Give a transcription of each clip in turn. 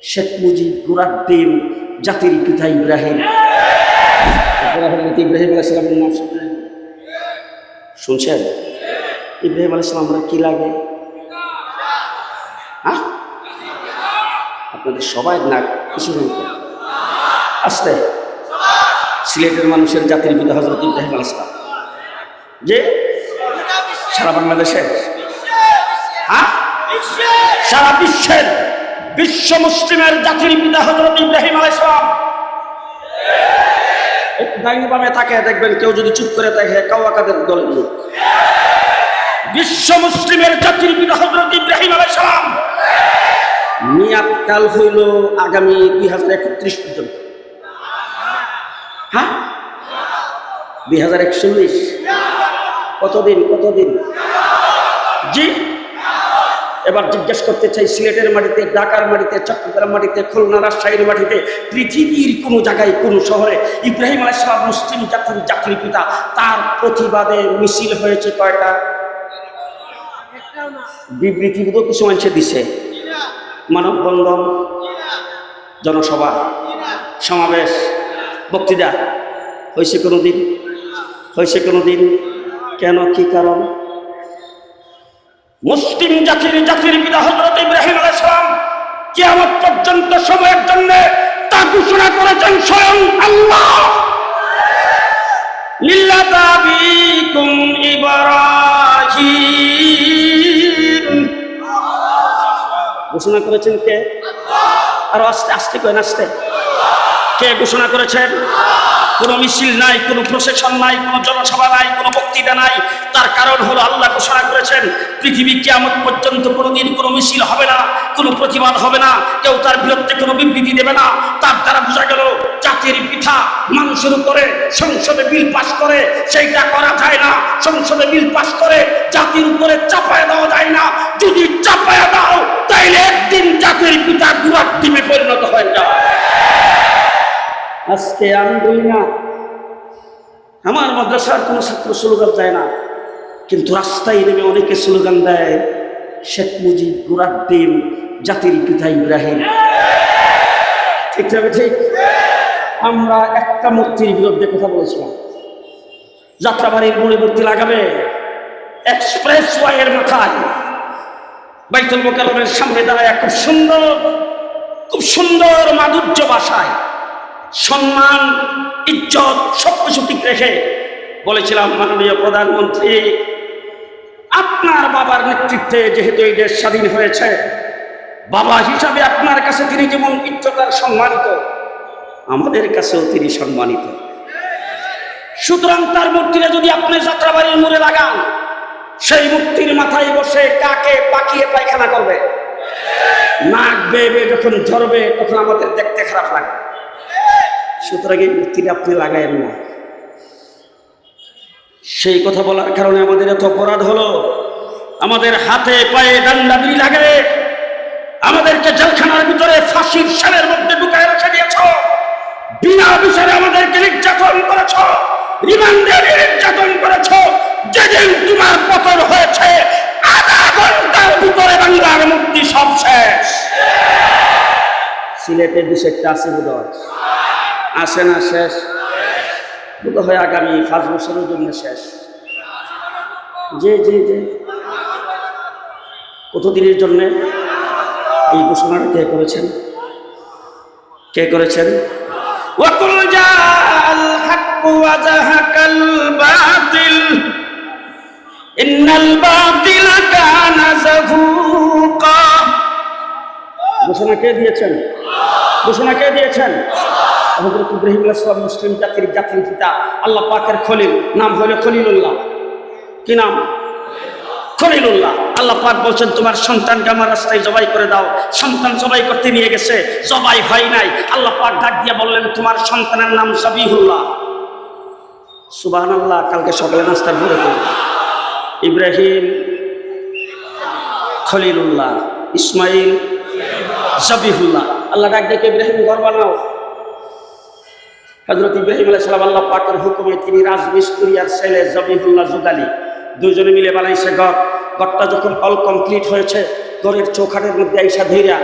শেখ মুজিব গোড়ার ডিম জাতির পিতা ইব্রাহিম। ইব্রাহিম আলাইহিস সালামের নাম শুনছেন? ইব্রাহিম আলাইহিস সালাম আমরা কি লাগে? হ্যাঁ, আপনাদের সবাই নাক কিছু আসতে সিলেটের মানুষের জাতির পিতা হযরত ইব্রাহিম আলাইহিস সালাম যে সারা বাংলাদেশের, হ্যাঁ, সারা বিশ্বের বিশ্ব মুসলিমের জাতির পিতা হযরত ইব্রাহিম আলাইহিস সালাম। ডাইনে বামে তাকে দেখবেন, কেউ যদি চুপ করে থাকে কাওয়াকাদের দলের লোক। বিশ্ব মুসলিমের জাতির পিতা হযরত ইব্রাহিম আলাইহিস সালাম মিয়াদ কাল হইল আগামী 2031 পর্যন্ত। হ্যাঁ, 2041 কতদিন? জি, এবার জিজ্ঞেস করতে চাই, সিলেটের মাটিতে, ঢাকার মাটিতে, চট্টগ্রাম মাটিতে, খুলনা, রাজশাহীর মাটিতে, পৃথিবীর কোন জায়গায়, কোন শহরে ইব্রাহিম আলাইহিস সালাম মুসলিম জাতির পিতা, তার প্রতিবাদে মিছিল হয়েছে কয়টা? বিবৃতিগুলো কিছু মানুষে দিছে, মানববন্ধন, জনসভা, সমাবেশ, বক্তৃতা হয়েছে কোনোদিন? কেন, কি কারণ? মুসলিম জাতির পিতা হযরত ইব্রাহিম আলাইহিস সালাম কিয়ামত পর্যন্ত সময়ের জন্য তা ঘোষণা করেছেন স্বয়ং আল্লাহ। মিল্লাতা আবিকুম ইব্রাহিম ঘোষণা করেছেন কে? আর আস্তে করেন, আস্তে। কে ঘোষণা করেছেন? কোনো মিছিল নাই, কোনো প্রসেশন নাই, কোনো জনসভা নাই, কোনো বক্তৃতা নাই। তার কারণ হলো আল্লাহ ঘোষণা করেছেন পৃথিবী কিয়ামত পর্যন্ত কোনোদিন কোনো মিছিল হবে না, কোনো প্রতিবাদ হবে না, কেউ তার বিরুদ্ধে কোনো বিবৃতি দেবে না। তার দ্বারা বোঝা গেল জাতির পিতা মানুষের উপরে সংসদে বিল পাস করে, সেইটা করা যায় না। সংসদে বিল পাস করে জাতির উপরে চাপায় দেওয়া যায় না। যদি চাপায় দাও তাইলে একদিন জাতির পিতা গুড়ার ডিমে পরিণত হয়ে যায়। আজকে আমি বলি না, আমার মাদ্রাসার কোনো ছাত্র স্লোগান দেয় না, কিন্তু রাস্তায় নেমে অনেকে স্লোগান দেয়, শেখ মুজিব গোড়ার ডিম জাতির পিতা ইব্রাহিম। ঠিক যাবে? ঠিক। আমরা একটা মূর্তির বিরুদ্ধে কথা বলেছিলাম, যাত্রাবাড়ির মূর্তি লাগাবে এক্সপ্রেস ওয়ের মাথায়, বাইতুল মোকাররমের সামনে দাঁড়ায় খুব সুন্দর মাধুর্য ভাষায় সম্মান, ইজ্জত সবকিছু ঠিক রেখে বলেছিলাম, মাননীয় প্রধানমন্ত্রী, আপনার বাবার নেতৃত্বে যেহেতু এই দেশ স্বাধীন হয়েছে, বাবা হিসাবে আপনার কাছে তিনি যেমন ইজ্জত আর সম্মানিত, আমাদের কাছেও তিনি সম্মানিত। সুতরাং তার মূর্তিটা যদি আপনি যাত্রাবাড়ির মোড়ে লাগান, সেই মূর্তির মাথায় বসে কাকে পাকিয়ে পায়খানা করবে, নাক বেয়ে যখন ঝরবে তখন আমাদের দেখতে খারাপ লাগবে। সুতরাং এই মূর্তিটা আপনি লাগায়েন না। সেই কথা বলার কারণে আমাদের এত অপরাধ হলো। আমাদের হাতে পায়ে ডান্ডাবিড়ি লাগে, আমাদেরকে জেলখানার ভিতরে ফাঁসির সেলের মধ্যে ঢুকায় রেখে দিয়েছ, বিনা বিচারে আমাদেরকে নির্যাতন করেছ, রিমান্ডে নির্যাতন করেছ। যেদিন তোমার পতন হয়েছে আধা ঘন্টার ভিতরে বাংলার মুক্তি সব শেষ। সিলেটের বিষয়টা আছে বোধহয়, আসে না শেষ? বোধ হয় আগামী 5 বছরের জন্য শেষ। জি, কতদিনের জন্য এই ঘোষণাটা কে করেছেন? ওয়াকুল জাআল হাক্কু ওয়া যাহাকাল বাতিল ইন্নাল বাতিলা কানা যাহুকা। ঘোষণা কে দিয়েছেন? হযরত ইব্রাহিম আলাইহিস সালাম মুসলিম জাতির পিতা, আল্লাহ পাকের খলিল, নাম হলো খলিলুল্লাহ। কি নাম? খলিলুল্লাহ। আল্লাহ পাক বলছেন তোমার সন্তানকে আমার রাস্তায় জবাই করে দাও। সন্তান জবাই করতে নিয়ে গেছে, জবাই হয় নাই। আল্লাহ পাক ডাক দিয়ে বললেন তোমার সন্তানের নাম জবিহুল্লাহ। সুবহানাল্লাহ। কালকে সকালে নাস্তার পরে ইব্রাহিম খলিলুল্লাহ, ইসমাইল জবিহুল্লাহ। আল্লাহ ডাক দিয়ে ইব্রাহিম ঘর বানাও। হযরত ইব্রাহিম আলাইহিস সালাম আল্লাহ পাকের হুকুমে তিনি রাজমিস্ত্রি আর ছেলে জবিহুল্লাহ জুগালি দুজনে মিলে বানাইছে ঘর। ঘরটা যখন অল কমপ্লিট হয়েছে ঘরের চৌখাটের মধ্যে আইসা ধইরা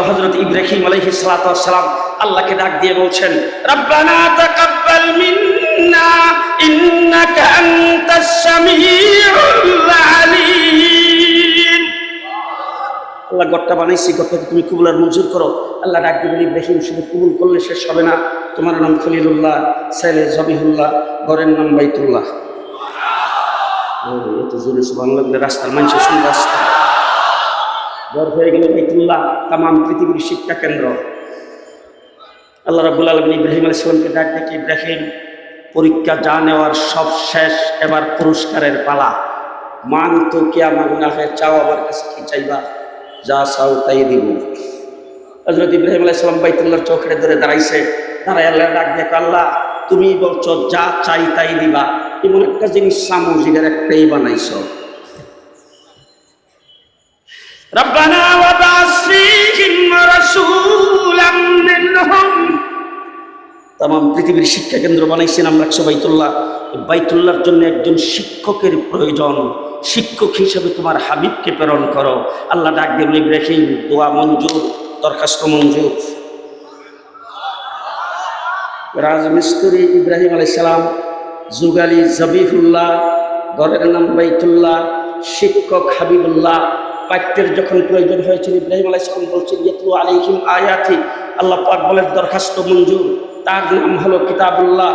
হযরত ইব্রাহিম আলাইহিস সালাতু ওয়াস সালাম আল্লাহকে ডাক দিয়ে বলছেন, রব্বানা তাকাব্বাল মিন্না ইন্নাকা আনতাস সামিউল আলিম। আল্লাহ ঘরটা বানাইছি, ঘরটাকে তুমি কবুল আর মঞ্জুর করো। আল্লাহ ডাক দিয়ে বলি, ইব্রাহিম শুধু কবুল করলে শেষ হবে না, তোমার নাম খলিলুল্লাহ, ছেলে জবিহুল্লাহ, ঘরের নাম বাইতুল্লাহ। এত জোরে সুবহানাল্লাহ বলে রাস্তার মানুষ শুন, রাস্তা ঘর হয়ে গেল বাইতুল্লাহ, তামাম পৃথিবীর শিক্ষা কেন্দ্র। আল্লাহ রাব্বুল আলামিন ইব্রাহিম আলাইহিস সালামকে ডাক দেখে, ইব্রাহিম পরীক্ষা যা নেওয়ার সব শেষ, এবার পুরস্কারের পালা। মান তো কিয়া মাংনা হয়, চাও আমার কাছে কি চাইবা, যা চাও তাই দিব। হযরত ইব্রাহিম আলাইহিস সালাম বাইতুল্লাহর চৌখেটে ধরে দাঁড়াইছে, দাঁড়াই আল্লাহ ডাক দেখে, আল্লাহ তুমি বলছো যা চাই তাই দিবা, এমন একটা জিনিস সামুজিদের একটাই বানাইছো। রব্বানা ওয়াবাস ফীহিম রাসূলাম মিনহুম। তামাম পৃথিবীর শিক্ষা কেন্দ্র বানাইছেন আমরা বাইতুল্লাহ। বাইতুল্লাহর জন্য একজন শিক্ষকের প্রয়োজন, শিক্ষক হিসেবে তোমার হাবিবকে প্রেরণ করো। আল্লাহ ডাক দিয়ে ইব্রাহিম, দোয়া মঞ্জুর, দরখাস্ত মঞ্জুর। রাজমিস্ত্রি ইব্রাহিম আলাইহিস সালাম, যুগালি জবিহুল্লাহ, ঘরের নাম বাইতুল্লাহ, শিক্ষক হাবিবুল্লাহ। পাঠ্যের যখন প্রয়োজন হয়েছিল ইব্রাহিম আলাইহিস সালাম বলছেন, ইয়াতলু আলাইহিম আয়াতি, আল্লাহ পাক বলেন দরখাস্ত মঞ্জুর। তার নাম হলো কিতাবুল্লাহ,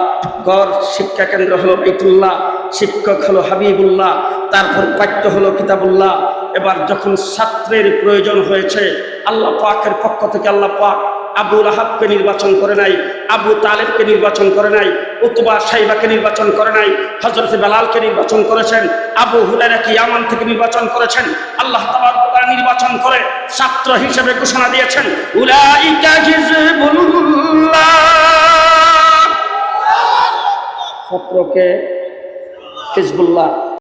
ঘর শিক্ষা কেন্দ্র হলো বাইতুল্লাহ, শিক্ষক হলো হাবিবুল্লাহ, তারপর পাঠ্য হলো কিতাবুল্লাহ। এবার যখন ছাত্রের প্রয়োজন হয়েছে, আল্লাহ পাকের পক্ষ থেকে আল্লাহ পাক আবু লাহাবকে নির্বাচন করে নাই, আবু তালেবকে নির্বাচন করে নাই, উতবা সাইবাকে নির্বাচন করে নাই, হযরত বেলালকে নির্বাচন করেছেন, আবু হুরায়রাকে ইয়ামান থেকে নির্বাচন করেছেন। আল্লাহ তাবারক ওয়া তাআলা নির্বাচন করে ছাত্র হিসেবে ঘোষণা দিয়েছেন, উলাইকা হিজবুল্লাহ। ছাত্রকে হিজবুল্লাহ,